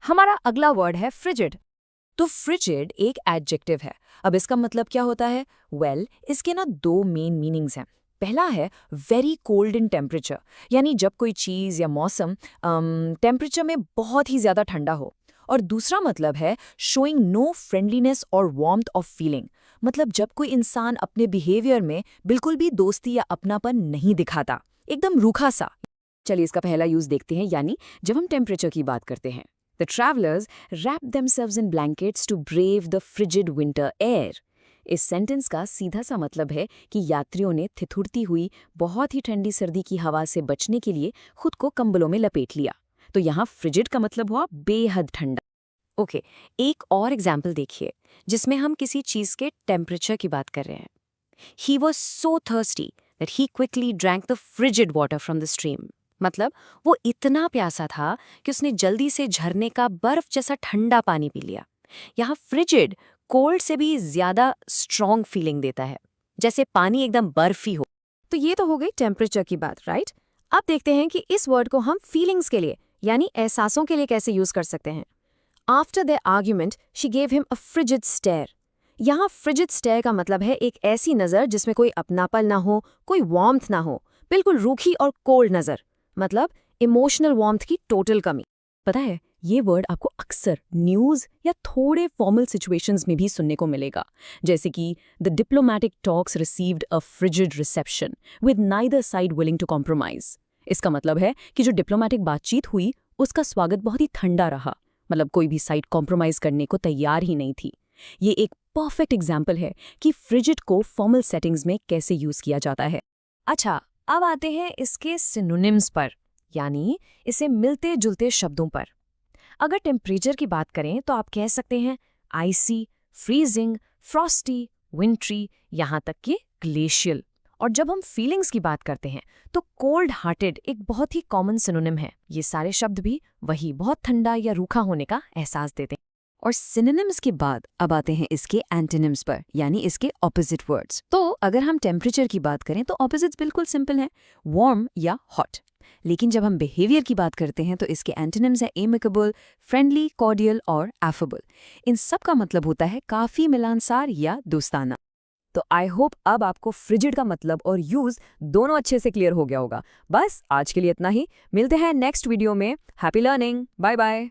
हमारा अगला वर्ड है फ्रिजिड। तो फ्रिजिड एक एडजेक्टिव है। अब इसका मतलब क्या होता है? इसके ना दो मेन मीनिंग्स हैं। पहला है वेरी कोल्ड इन टेम्परेचर, यानी जब कोई चीज़ या मौसम टेम्परेचर में बहुत ही ज़्यादा ठंडा हो। और दूसरा मतलब है शोइंग नो फ्रेंडलीनेस और वार्मथ ऑफ फीलिंग, मतलब जब कोई इंसान अपने बिहेवियर में बिल्कुल भी दोस्ती या अपनापन नहीं दिखाता, एकदम रूखा सा। चलिए इसका पहला यूज़ देखते हैं, यानी जब हम टेम्परेचर की बात करते हैं। The travelers wrapped themselves in blankets to brave the frigid winter air. इस सेंटेंस का सीधा सा मतलब है कि यात्रियों ने ठिठुरती हुई बहुत ही ठंडी सर्दी की हवा से बचने के लिए खुद को कंबलों में लपेट लिया। तो यहाँ फ्रिजिड का मतलब हुआ बेहद ठंडा। ओके, एक और एग्जाम्पल देखिए जिसमें हम किसी चीज़ के टेम्परेचर की बात कर रहे हैं। He was so thirsty that he quickly drank the frigid water from the stream. मतलब वो इतना प्यासा था कि उसने जल्दी से झरने का बर्फ जैसा ठंडा पानी पी लिया। यहाँ फ्रिजिड कोल्ड से भी ज्यादा स्ट्रॉन्ग फीलिंग देता है, जैसे पानी एकदम बर्फी हो। तो ये तो हो गई टेम्परेचर की बात, राइट? अब देखते हैं कि इस वर्ड को हम फीलिंग्स के लिए यानी एहसासों के लिए कैसे यूज कर सकते हैं। After the argument she gave him a frigid stare. यहाँ फ्रिजिड स्टेयर का मतलब है एक ऐसी नज़र जिसमें कोई अपनापन ना हो, कोई वार्मथ ना हो, बिल्कुल रूखी और कोल्ड नज़र, मतलब इमोशनल वार्मथ की टोटल कमी। पता है, ये वर्ड आपको अक्सर न्यूज़ या थोड़े फॉर्मल सिचुएशंस में भी सुनने को मिलेगा, जैसे कि the diplomatic talks received a frigid reception with neither side willing to compromise. इसका मतलब है कि जो डिप्लोमैटिक बातचीत हुई उसका स्वागत बहुत ही ठंडा रहा, मतलब कोई भी साइड कॉम्प्रोमाइज करने को तैयार ही नहीं थी। ये एक परफेक्ट एग्जाम्पल है कि फ्रिजिड को फॉर्मल सेटिंग्स में कैसे यूज किया जाता है। अच्छा, अब आते हैं इसके सिनोनिम्स पर, यानी इसे मिलते जुलते शब्दों पर। अगर टेम्परेचर की बात करें तो आप कह सकते हैं आइसी, फ्रीजिंग, फ्रॉस्टी, विंट्री, यहाँ तक कि ग्लेशियल। और जब हम फीलिंग्स की बात करते हैं तो कोल्ड हार्टेड एक बहुत ही कॉमन सिनोनिम है। ये सारे शब्द भी वही बहुत ठंडा या रूखा होने का एहसास देते हैं। और सिनोनिम्स के बाद अब आते हैं इसके एंटोनिम्स पर, यानी इसके ऑपोजिट वर्ड्स। तो अगर हम टेम्परेचर की बात करें तो ऑपोजिट्स बिल्कुल सिंपल हैं, वार्म या हॉट। लेकिन जब हम बिहेवियर की बात करते हैं तो इसके एंटोनिम्स हैं एमिकेबल, फ्रेंडली, कॉर्डियल और एफेबल। इन सब का मतलब होता है काफ़ी मिलानसार या दोस्ताना। तो आई होप अब आपको फ्रिजिड का मतलब और यूज़ दोनों अच्छे से क्लियर हो गया होगा। बस आज के लिए इतना ही, मिलते हैं नेक्स्ट वीडियो में। Happy learning, bye bye.